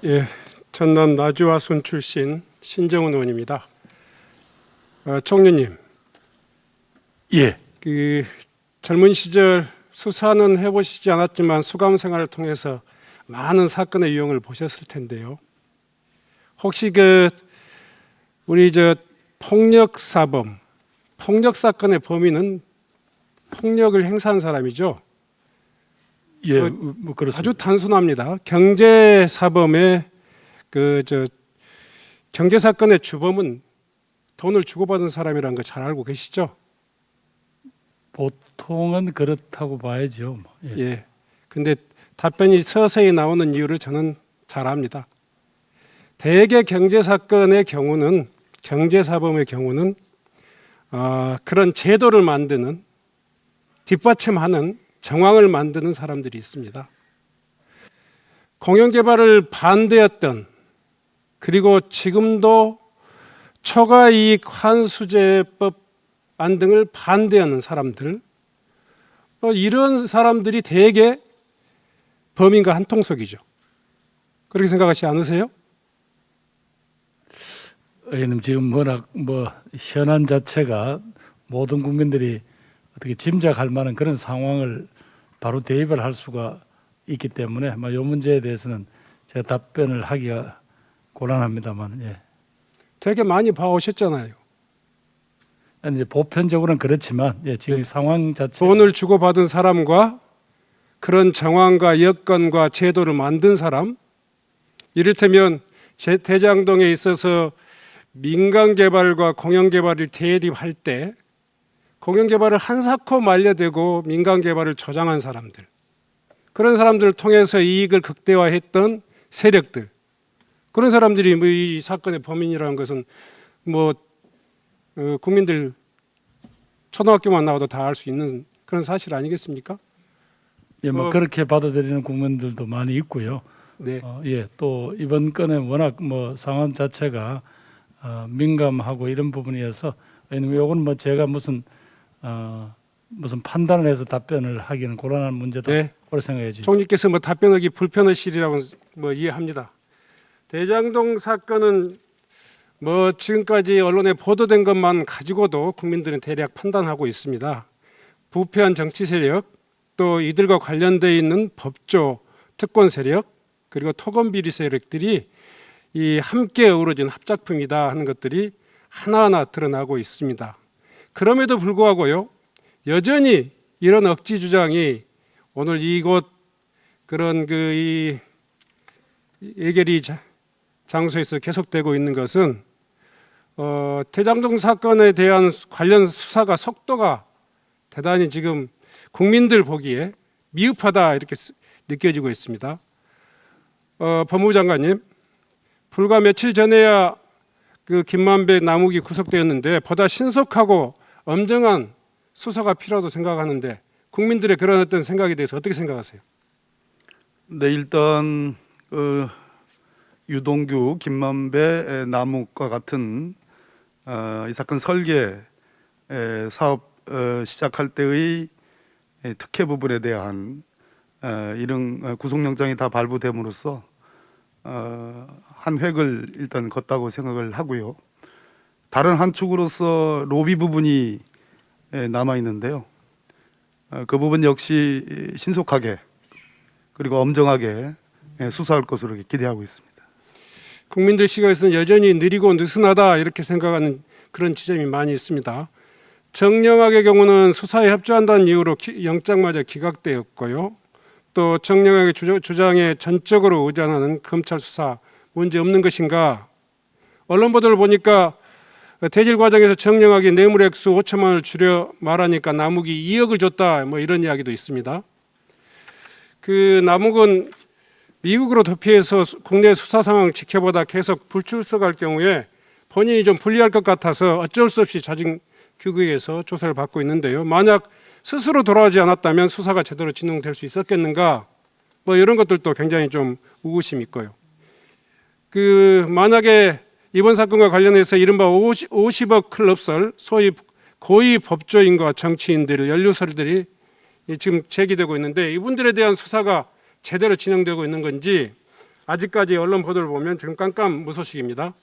예, 전남 나주화순 출신 신정훈 의원입니다. 총리님, 예, 그 젊은 시절 수사는 해보시지 않았지만 수감 생활을 통해서 많은 사건의 유형을 보셨을 텐데요. 혹시 우리 폭력 사범, 폭력 사건의 범인은 폭력을 행사한 사람이죠. 예, 뭐 그렇습니다. 아주 단순합니다. 경제 사범의 경제 사건의 주범은 돈을 주고받은 사람이라는 거 잘 알고 계시죠? 보통은 그렇다고 봐야죠. 예. 예. 근데 답변이 서서히 나오는 이유를 저는 잘 압니다. 대개 경제 사건의 경우는 경제 사범의 경우는 그런 제도를 만드는 뒷받침하는 정황을 만드는 사람들이 있습니다. 공영개발을 반대했던 그리고 지금도 초과이익 환수제법 안 등을 반대하는 사람들, 이런 사람들이 대개 범인과 한통속이죠. 그렇게 생각하시지 않으세요? 의원님 지금 워낙 현안 자체가 모든 국민들이 어떻게 짐작할 만한 그런 상황을 바로 대입을 할 수가 있기 때문에 이 문제에 대해서는 제가 답변을 하기가 곤란합니다만, 예. 되게 많이 봐오셨잖아요. 아니, 이제 보편적으로는 그렇지만, 예, 지금 네. 상황 자체 돈을 주고받은 사람과 그런 정황과 여건과 제도를 만든 사람, 이를테면 대장동에 있어서 민간개발과 공영개발을 대립할 때 공영개발을 한사코 말려대고 민간개발을 조장한 사람들, 그런 사람들을 통해서 이익을 극대화했던 세력들, 그런 사람들이 이 사건의 범인이라는 것은 국민들 초등학교만 나와도 다 알 수 있는 그런 사실 아니겠습니까? 예, 그렇게 받아들이는 국민들도 많이 있고요. 네. 예, 또 이번 건에 워낙 상황 자체가 민감하고 이런 부분이어서 이건 제가 무슨 판단을 해서 답변을 하기는 곤란한 문제다. 네. 그렇게 생각해 주십시오. 총리께서 답변하기 불편하시리라고 이해합니다. 대장동 사건은 지금까지 언론에 보도된 것만 가지고도 국민들은 대략 판단하고 있습니다. 부패한 정치 세력, 또 이들과 관련되어 있는 법조, 특권 세력, 그리고 토건 비리 세력들이 이 함께 어우러진 합작품이다 하는 것들이 하나하나 드러나고 있습니다. 그럼에도 불구하고요, 여전히 이런 억지 주장이 오늘 이곳 그런 이 예결위 장소에서 계속되고 있는 것은 대장동 사건에 대한 관련 수사가 속도가 대단히 지금 국민들 보기에 미흡하다 이렇게 느껴지고 있습니다. 법무부 장관님, 불과 며칠 전에야 김만배 남욱이 구속되었는데 보다 신속하고 엄정한 수사가 필요하다고 생각하는데 국민들의 그런 어떤 생각에 대해서 어떻게 생각하세요? 네, 일단 유동규, 김만배, 남욱과 같은 이 사건 설계 사업 시작할 때의 특혜 부분에 대한 이런 구속영장이 다 발부됨으로써 한 획을 일단 걷다고 생각을 하고요. 다른 한 축으로서 로비 부분이 남아 있는데요. 그 부분 역시 신속하게 그리고 엄정하게 수사할 것으로 기대하고 있습니다. 국민들 시각에서는 여전히 느리고 느슨하다 이렇게 생각하는 그런 지점이 많이 있습니다. 정영학의 경우는 수사에 협조한다는 이유로 영장마저 기각되었고요. 또 정영학의 주장에 전적으로 의존하는 검찰 수사 문제 없는 것인가? 언론 보도를 보니까 대질 과정에서 정영학이 뇌물 액수 5천만 원을 줄여 말하니까 남욱이 2억을 줬다 이런 이야기도 있습니다. 남욱은 미국으로 도피해서 국내 수사 상황 지켜보다 계속 불출석할 경우에 본인이 좀 불리할 것 같아서 어쩔 수 없이 자진 귀국해서 조사를 받고 있는데요. 만약 스스로 돌아오지 않았다면 수사가 제대로 진행될 수 있었겠는가? 이런 것들도 굉장히 좀 의구심이 있고요. 만약에 이번 사건과 관련해서 이른바 50억 클럽설, 소위 고위 법조인과 정치인들, 연루설들이 지금 제기되고 있는데 이분들에 대한 수사가 제대로 진행되고 있는 건지 아직까지 언론 보도를 보면 지금 깜깜무소식입니다.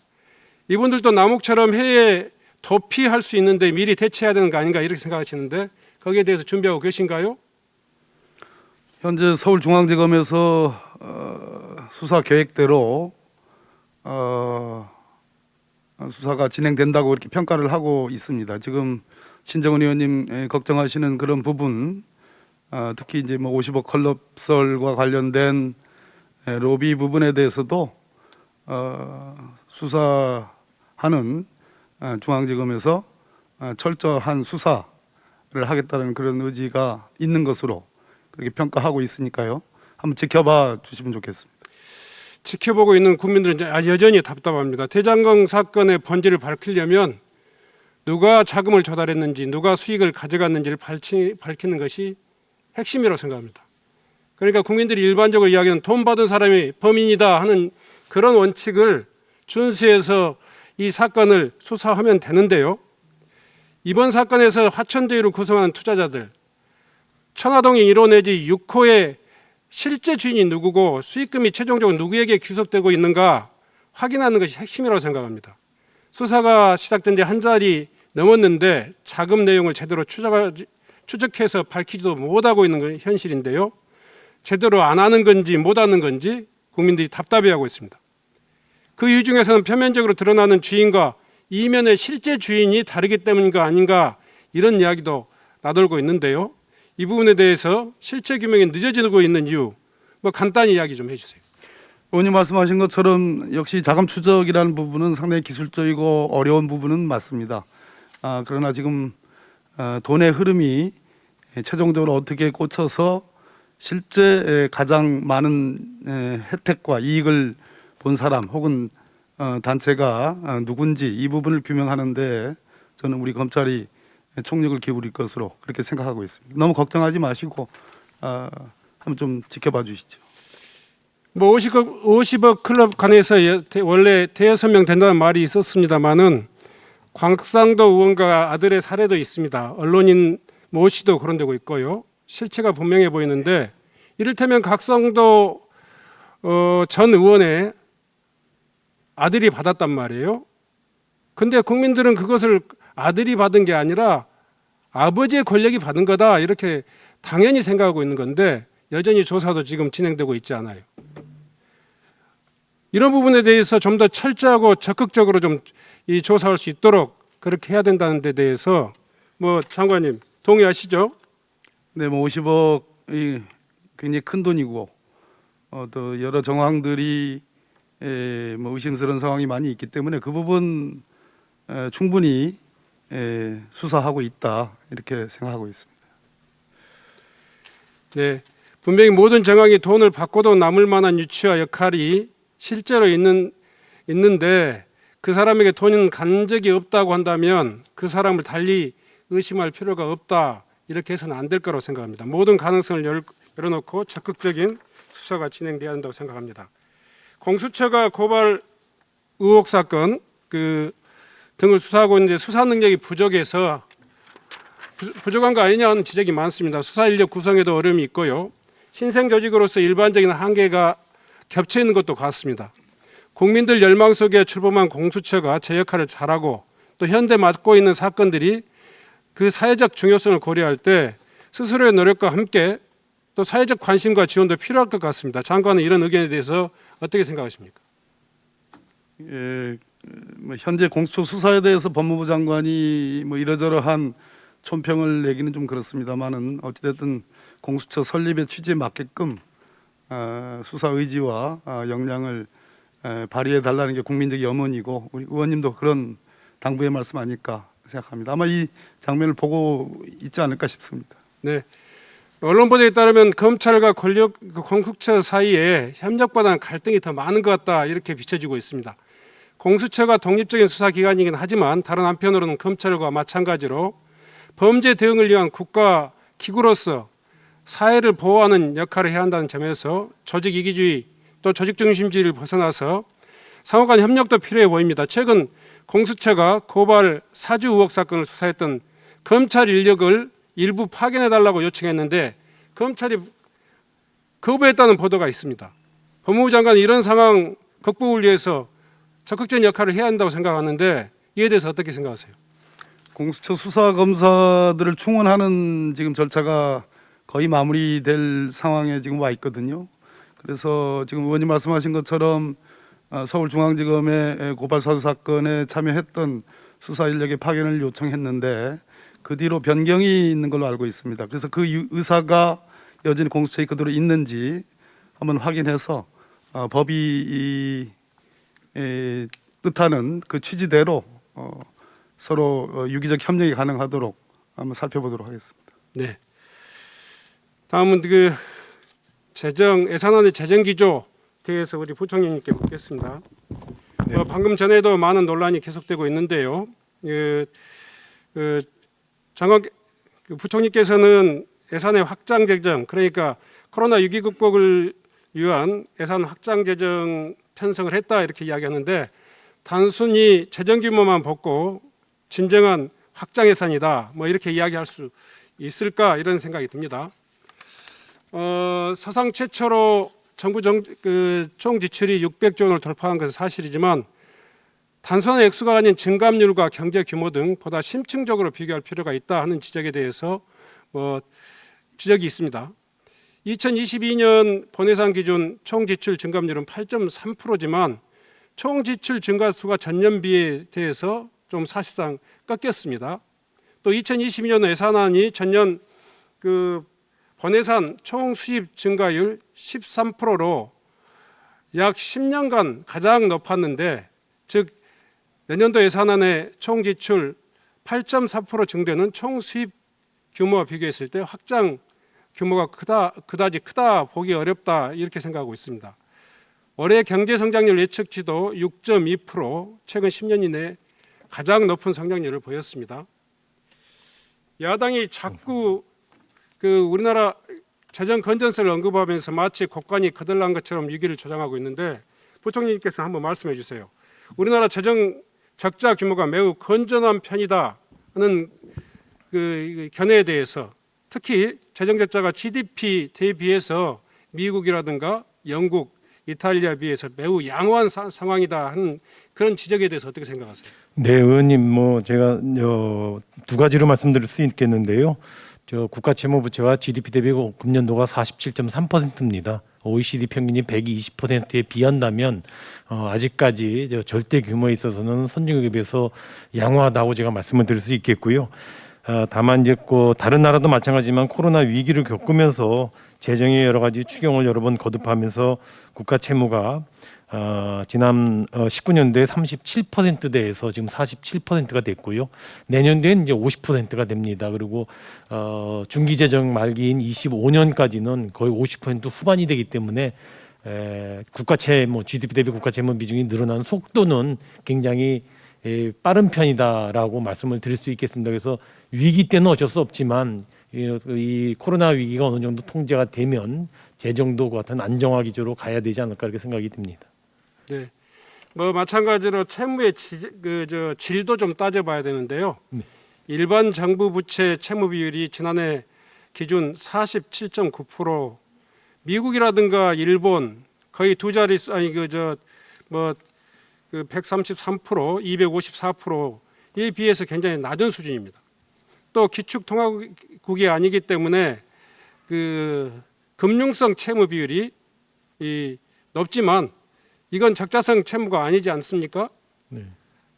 이분들도 남욱처럼 해외에 도피할 수 있는데 미리 대처해야 되는 거 아닌가 이렇게 생각하시는데 거기에 대해서 준비하고 계신가요? 현재 서울중앙지검에서 수사 계획대로 수사가 진행된다고 이렇게 평가를 하고 있습니다. 지금 신정은 의원님 걱정하시는 그런 부분, 특히 이제 뭐 50억 클럽설과 관련된 로비 부분에 대해서도 수사하는 중앙지검에서 철저한 수사를 하겠다는 그런 의지가 있는 것으로 그렇게 평가하고 있으니까요. 한번 지켜봐 주시면 좋겠습니다. 지켜보고 있는 국민들은 이제 여전히 답답합니다. 대장동 사건의 본질을 밝히려면 누가 자금을 조달했는지 누가 수익을 가져갔는지를 밝히는 것이 핵심이라고 생각합니다. 그러니까 국민들이 일반적으로 이야기하는 돈 받은 사람이 범인이다 하는 그런 원칙을 준수해서 이 사건을 수사하면 되는데요. 이번 사건에서 화천대유를 구성하는 투자자들, 천화동인 1호 내지 6호의 실제 주인이 누구고 수익금이 최종적으로 누구에게 귀속되고 있는가 확인하는 것이 핵심이라고 생각합니다. 수사가 시작된 지 한 달이 넘었는데 자금 내용을 제대로 추적해서 밝히지도 못하고 있는 건 현실인데요. 제대로 안 하는 건지 못하는 건지 국민들이 답답해하고 있습니다. 그 이유 중에서는 표면적으로 드러나는 주인과 이면의 실제 주인이 다르기 때문인가 아닌가 이런 이야기도 나돌고 있는데요. 이 부분에 대해서 실체 규명이 늦어지고 있는 이유 간단히 이야기 좀 해주세요. 의원님 말씀하신 것처럼 역시 자금 추적이라는 부분은 상당히 기술적이고 어려운 부분은 맞습니다. 그러나 지금 돈의 흐름이 최종적으로 어떻게 꽂혀서 실제 가장 많은 혜택과 이익을 본 사람 혹은 단체가 누군지 이 부분을 규명하는데 저는 우리 검찰이 총력을 기울일 것으로 그렇게 생각하고 있습니다. 너무 걱정하지 마시고 한번 좀 지켜봐 주시죠. 50억 클럽 간에서 원래 대여섯 명 된다는 말이 있었습니다만은 광상도 의원과 아들의 사례도 있습니다. 언론인 모 씨도 거론되고 있고요. 실체가 분명해 보이는데 이를테면 각성도 전 의원의 아들이 받았단 말이에요. 근데 국민들은 그것을 아들이 받은 게 아니라 아버지의 권력이 받은 거다 이렇게 당연히 생각하고 있는 건데 여전히 조사도 지금 진행되고 있지 않아요. 이런 부분에 대해서 좀 더 철저하고 적극적으로 좀 이 조사할 수 있도록 그렇게 해야 된다는 데 대해서 장관님 동의하시죠? 네, 50억이 굉장히 큰 돈이고 또 여러 정황들이 의심스러운 상황이 많이 있기 때문에 그 부분 충분히 수사하고 있다 이렇게 생각하고 있습니다. 네, 분명히 모든 정황이 돈을 받고도 남을 만한 유치와 역할이 실제로 있는데 그 사람에게 돈은 간 적이 없다고 한다면 그 사람을 달리 의심할 필요가 없다 이렇게 해서는 안 될 거라고 생각합니다. 모든 가능성을 열어놓고 적극적인 수사가 진행돼야 한다고 생각합니다. 공수처가 고발 의혹 사건 등을 수사하고 있는데 수사 능력이 부족해서 부족한 거 아니냐는 지적이 많습니다. 수사 인력 구성에도 어려움이 있고요. 신생 조직으로서 일반적인 한계가 겹쳐 있는 것도 같습니다. 국민들 열망 속에 출범한 공수처가 제 역할을 잘하고 또 현대 맡고 있는 사건들이 그 사회적 중요성을 고려할 때 스스로의 노력과 함께 또 사회적 관심과 지원도 필요할 것 같습니다. 장관은 이런 의견에 대해서 어떻게 생각하십니까? 현재 공수처 수사에 대해서 법무부 장관이 이러저러한 촌평을 내기는 좀 그렇습니다만은 어찌됐든 공수처 설립의 취지에 맞게끔 수사 의지와 역량을 발휘해 달라는 게 국민적 염원이고 우리 의원님도 그런 당부의 말씀 아닐까 생각합니다. 아마 이 장면을 보고 있지 않을까 싶습니다. 네. 언론 보도에 따르면 검찰과 공수처 사이에 협력보다는 갈등이 더 많은 것 같다 이렇게 비춰지고 있습니다. 공수처가 독립적인 수사기관이긴 하지만 다른 한편으로는 검찰과 마찬가지로 범죄 대응을 위한 국가 기구로서 사회를 보호하는 역할을 해야 한다는 점에서 조직 이기주의 또 조직 중심주의를 벗어나서 상호간 협력도 필요해 보입니다. 최근 공수처가 고발 사주 의혹 사건을 수사했던 검찰 인력을 일부 파견해달라고 요청했는데 검찰이 거부했다는 보도가 있습니다. 법무부 장관은 이런 상황 극복을 위해서 적극적인 역할을 해야 한다고 생각하는데 이에 대해서 어떻게 생각하세요? 공수처 수사 검사들을 충원하는 지금 절차가 거의 마무리될 상황에 지금 와 있거든요. 그래서 지금 의원님 말씀하신 것처럼 서울중앙지검의 고발 사주 사건에 참여했던 수사 인력의 파견을 요청했는데 그 뒤로 변경이 있는 걸로 알고 있습니다. 그래서 그 의사가 여전히 공수처에 그대로 있는지 한번 확인해서 법이 뜻하는 그 취지대로 서로 유기적 협력이 가능하도록 한번 살펴보도록 하겠습니다. 네. 다음은 그 예산안의 재정 기조 대해서 우리 부총리님께 묻겠습니다. 네. 방금 전에도 많은 논란이 계속되고 있는데요. 장관 부총리께서는 예산의 확장 재정, 그러니까 코로나 위기 극복을 위한 예산 확장 재정 편성을 했다 이렇게 이야기하는데 단순히 재정 규모만 보고 진정한 확장 예산이다 뭐 이렇게 이야기할 수 있을까 이런 생각이 듭니다. 사상 최초로 정부 총 지출이 600조 원을 돌파한 것은 사실이지만 단순한 액수가 아닌 증감률과 경제 규모 등 보다 심층적으로 비교할 필요가 있다 하는 지적에 대해서 지적이 있습니다. 2022년 본예산 기준 총 지출 증감률은 8.3%지만 총 지출 증가수가 전년비에 대해서 좀 사실상 꺾였습니다. 또 2022년 예산안이 전년 본예산 총 수입 증가율 13%로 약 10년간 가장 높았는데, 즉 내년도 예산안의 총 지출 8.4% 증대는 총 수입 규모와 비교했을 때 확장 규모가 그다지 크다 보기 어렵다 이렇게 생각하고 있습니다. 올해 경제 성장률 예측치도 6.2%, 최근 10년 이내 가장 높은 성장률을 보였습니다. 야당이 자꾸 우리나라 재정 건전성을 언급하면서 마치 국간이 거들난 것처럼 위기를 조장하고 있는데 부총리님께서 한번 말씀해 주세요. 우리나라 재정 적자 규모가 매우 건전한 편이다 하는 그 견해에 대해서, 특히 재정 적자가 GDP 대비해서 미국이라든가 영국, 이탈리아에 비해서 매우 양호한 상황이다 하는 그런 지적에 대해서 어떻게 생각하세요? 네, 의원님, 제가 두 가지로 말씀드릴 수 있겠는데요. 국가채무부채가 GDP 대비 금년도가 47.3%입니다. OECD 평균이 120%에 비한다면 아직까지 절대 규모에 있어서는 선진국에 비해서 양호하다고 제가 말씀을 드릴 수 있겠고요. 다만 이제 다른 나라도 마찬가지지만 코로나 위기를 겪으면서 재정의 여러 가지 추경을 여러 번 거듭하면서 국가 채무가 지난 19년도에 37%대에서 지금 47%가 됐고요. 내년도에는 이제 50%가 됩니다. 그리고 중기 재정 말기인 25년까지는 거의 50% 후반이 되기 때문에 국가 채무, GDP 대비 국가 채무 비중이 늘어나는 속도는 굉장히 빠른 편이다라고 말씀을 드릴 수 있겠습니다. 그래서 위기 때는 어쩔 수 없지만 이 코로나 위기가 어느 정도 통제가 되면 재정도 같은 안정화 기조로 가야 되지 않을까 이렇게 생각이 듭니다. 네, 마찬가지로 채무의 질도 좀 따져봐야 되는데요. 네. 일반 정부 부채 채무 비율이 지난해 기준 47.9%, 미국이라든가 일본 거의 두 자릿수 133%, 254%에 비해서 굉장히 낮은 수준입니다. 또 기축통화국이 아니기 때문에 금융성 채무 비율이 높지만 이건 적자성 채무가 아니지 않습니까? 네.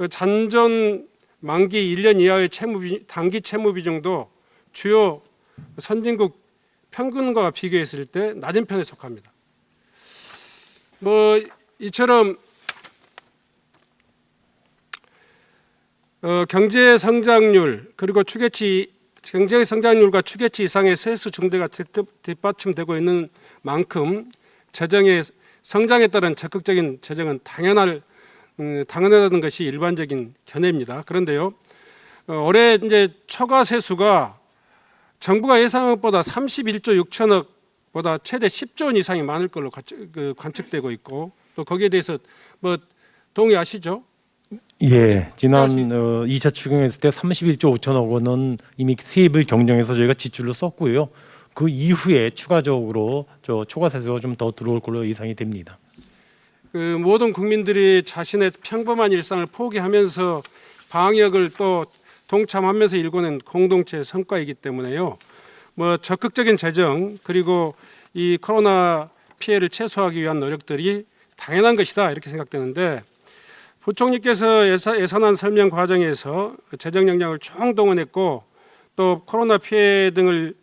잔존 만기 1년 이하의 단기 채무 비중도 주요 선진국 평균과 비교했을 때 낮은 편에 속합니다. 이처럼 경제 성장률 그리고 경제 성장률과 추계치 이상의 세수 증대가 뒷받침되고 있는 만큼 재정의 성장에 따른 적극적인 재정은 당연하다는 것이 일반적인 견해입니다. 그런데요, 올해 이제 초과 세수가 정부가 예상한 것보다 31조 6천억보다 최대 10조 원 이상이 많을 걸로 관측되고 있고, 또 거기에 대해서 동의하시죠? 예, 지난 2차 추경했을 때 31조 5천억 원은 이미 세입을 경정해서 저희가 지출로 썼고요. 그 이후에 추가적으로 초과세수가 좀 더 들어올 걸로 예상이 됩니다. 그 모든 국민들이 자신의 평범한 일상을 포기하면서 방역을 또 동참하면서 일궈낸 공동체의 성과이기 때문에요. 뭐 적극적인 재정 그리고 이 코로나 피해를 최소화하기 위한 노력들이 당연한 것이다 이렇게 생각되는데 부총리께서 예산안 설명 과정에서 재정 역량을 총동원했고 또 코로나 피해 등을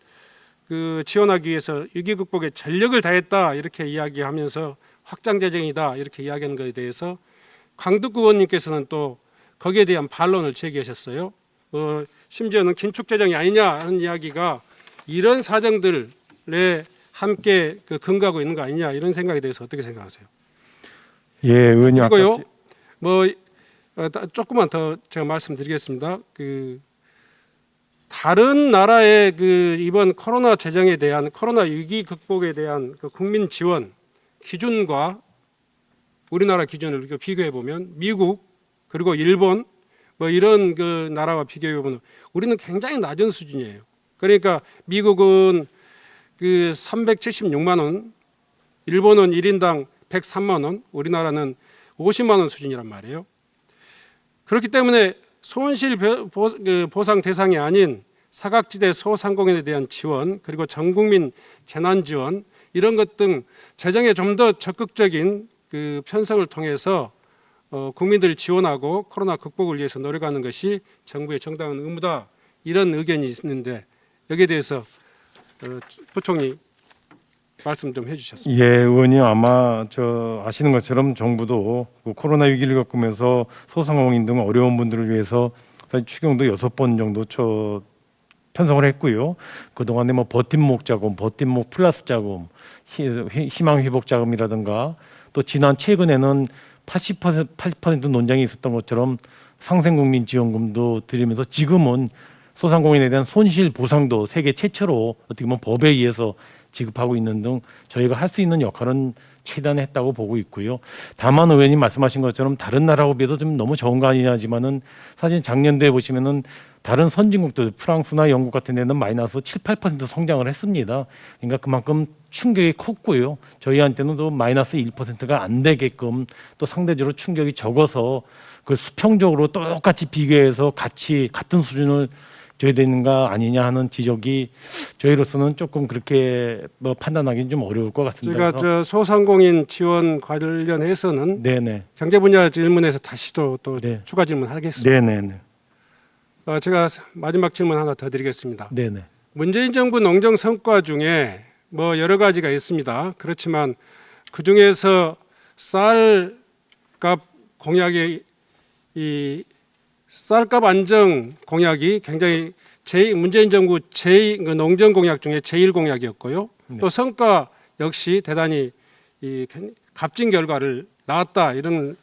지원하기 위해서 위기 극복에 전력을 다했다 이렇게 이야기하면서 확장 재정이다 이렇게 이야기하는 것에 대해서 강덕구 의원님께서는 또 거기에 대한 반론을 제기하셨어요. 심지어는 긴축 재정이 아니냐 하는 이야기가 이런 사정들에 함께 근거하고 있는 거 아니냐 이런 생각에 대해서 어떻게 생각하세요? 예, 의원님 그리고요, 조금만 더 제가 말씀드리겠습니다. 다른 나라의 이번 코로나 재정에 대한 코로나 위기 극복에 대한 국민 지원 기준과 우리나라 기준을 비교해 보면 미국 그리고 일본 이런 나라와 비교해 보면 우리는 굉장히 낮은 수준이에요. 그러니까 미국은 376만 원, 일본은 1인당 103만 원, 우리나라는 50만 원 수준이란 말이에요. 그렇기 때문에 손실 보상 대상이 아닌 사각지대 소상공인에 대한 지원 그리고 전국민 재난 지원 이런 것 등 재정에 좀 더 적극적인 편성을 통해서 국민들을 지원하고 코로나 극복을 위해서 노력하는 것이 정부의 정당한 의무다 이런 의견이 있는데 여기에 대해서 부총리 말씀 좀 해주셨습니다. 예, 의원님 아마 아시는 것처럼 정부도 코로나 위기를 겪으면서 소상공인 등 어려운 분들을 위해서 사실 추경도 6번 정도 편성을 했고요. 그 동안에 버팀목 자금, 버팀목 플러스 자금, 희망 회복 자금이라든가 또 최근에는 80% 논쟁이 있었던 것처럼 상생국민 지원금도 드리면서 지금은 소상공인에 대한 손실 보상도 세계 최초로 어떻게 보면 법에 의해서 지급하고 있는 등 저희가 할 수 있는 역할은 최대한 했다고 보고 있고요. 다만 의원님 말씀하신 것처럼 다른 나라하고 비해도 좀 너무 적은 거 아니냐지만은 사실 작년도에 보시면은 다른 선진국들 프랑스나 영국 같은 데는 마이너스 7, 8% 성장을 했습니다. 그러니까 그만큼 충격이 컸고요. 저희한테는 또 마이너스 1%가 안 되게끔 또 상대적으로 충격이 적어서 그 수평적으로 똑같이 비교해서 같은 수준을 줘야 되는가 아니냐 하는 지적이 저희로서는 조금 그렇게 판단하기는 좀 어려울 것 같습니다. 제가 소상공인 지원 관련해서는 네네. 경제 분야 질문에서 다시 또 네. 추가 질문하겠습니다. 네네네. 제가 마지막 질문 하나 더 드리겠습니다. 네네. 문재인 정부 농정 성과 중에 여러 가지가 있습니다. 그렇지만 그 중에서 쌀값 공약이 쌀값 안정 공약이 굉장히 문재인 정부 농정 공약 중에 제1 공약이었고요. 네. 또 성과 역시 대단히 값진 결과를 낳았다 이런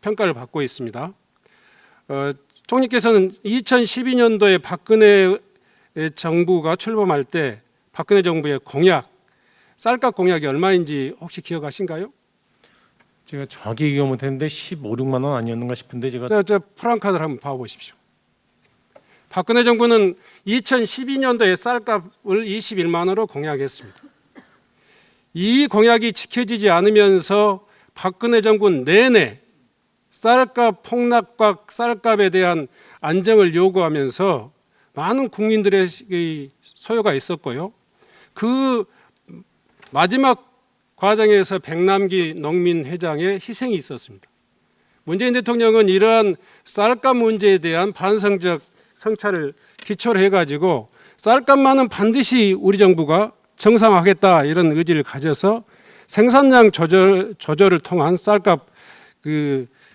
평가를 받고 있습니다. 총리께서는 2012년도에 박근혜 정부가 출범할 때 박근혜 정부의 쌀값 공약이 얼마인지 혹시 기억하신가요? 제가 정확히 기억 못했는데 15, 16만 원 아니었는가 싶은데 제가 저 프랑카드를 한번 봐보십시오. 박근혜 정부는 2012년도에 쌀값을 21만 원으로 공약했습니다. 이 공약이 지켜지지 않으면서 박근혜 정부 내내 쌀값 폭락과 쌀값에 대한 안정을 요구하면서 많은 국민들의 소요가 있었고요. 그 마지막 과정에서 백남기 농민회장의 희생이 있었습니다. 문재인 대통령은 이러한 쌀값 문제에 대한 반성적 성찰을 기초로 해가지고 쌀값만은 반드시 우리 정부가 정상화하겠다 이런 의지를 가져서 생산량 조절을 통한 쌀값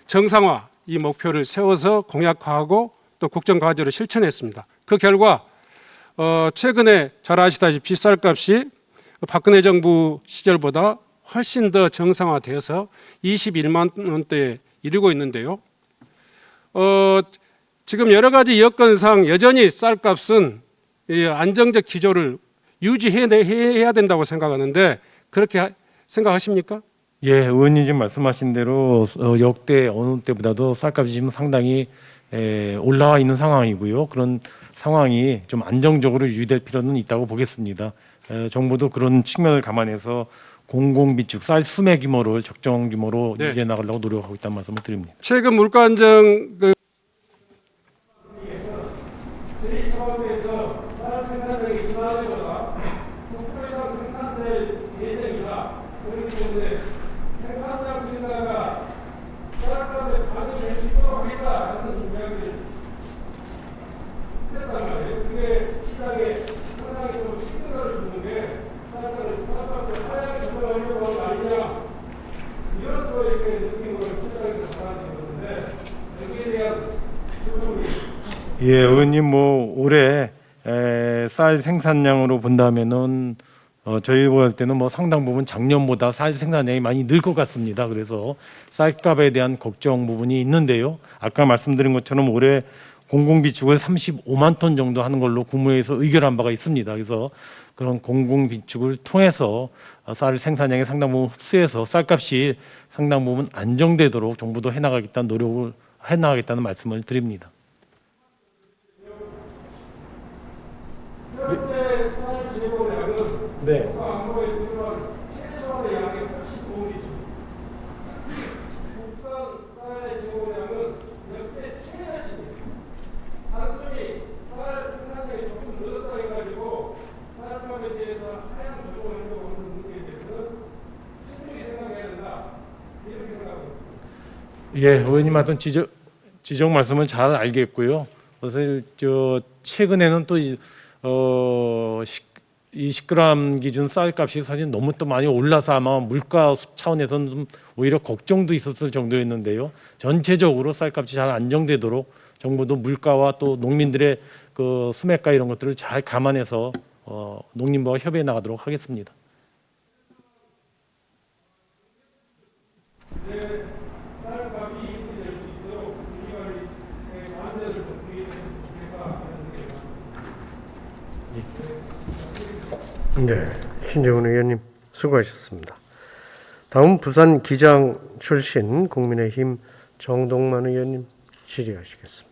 정상화 이 목표를 세워서 공약화하고 또 국정과제로 실천했습니다. 그 결과 최근에 잘 아시다시피 쌀값이 박근혜 정부 시절보다 훨씬 더 정상화되어서 21만 원대에 이르고 있는데요. 지금 여러 가지 여건상 여전히 쌀값은 안정적 기조를 유지해야 된다고 생각하는데 그렇게 생각하십니까? 예, 의원님 지금 말씀하신 대로 역대 어느 때보다도 쌀값이 지금 상당히 올라와 있는 상황이고요. 그런 상황이 좀 안정적으로 유지될 필요는 있다고 보겠습니다. 정부도 그런 측면을 감안해서 공공비축 쌀 수매 규모를 적정 규모로 네. 유지해 나가려고 노력하고 있다는 말씀을 드립니다. 최근 물가 안정 저희 차원에서 쌀 생산량이 지난해보다 6% 이상 생산될 예정이다. 그렇기 때문에 생산량 증가가 쌀값에 반영될 수 있도록 하겠다는 이야기를 했단 말이에요. 그게 시장에 상당히 좀 시그널을 주는데 쌀값을 하향 조정하려고 하는 거 아니냐, 이런 거 이렇게 느낌을 시장에서 받아들이는데 여기에 대한 부분이 예, 의원님 뭐 올해 쌀 생산량으로 본다면은 저희 볼 때는 뭐 상당 부분 작년보다 쌀 생산량이 많이 늘 것 같습니다. 그래서 쌀값에 대한 걱정 부분이 있는데요. 아까 말씀드린 것처럼 올해 공공비축을 35만 톤 정도 하는 걸로 국무회의에서 의결한 바가 있습니다. 그래서 그런 공공비축을 통해서 쌀 생산량이 상당 부분 흡수해서 쌀값이 상당 부분 안정되도록 정부도 해나가겠다는 노력을 해나가겠다는 말씀을 드립니다. 현재 쌀 제공량은 네. 광고에 필요한 최소한의 양의 85리터. 국산 쌀의 제공량은 역대 최대치입니다. 단순히 쌀 생산량이 조금 늘었다 해가지고 쌀값에 대해서 하향 조정하려고 하는 문제에 대해서는 신중히 생각해야 된다. 이렇게 생각합니다. 예, 의원님 하던 지적 말씀을 잘 알겠고요. 그래서 최근에는 또 이 20g 기준 쌀값이 사실 너무 또 많이 올라서 아마 물가 차원에서는 좀 오히려 걱정도 있었을 정도였는데요. 전체적으로 쌀값이 잘 안정되도록 정부도 물가와 또 농민들의 그 수매가 이런 것들을 잘 감안해서 농림부와 협의해 나가도록 하겠습니다. 쌀값이 이익이 될 수 있도록 우리가 반대를 돕겠다. 네, 신정훈 의원님 수고하셨습니다. 다음 부산 기장 출신 국민의힘 정동만 의원님 질의하시겠습니다.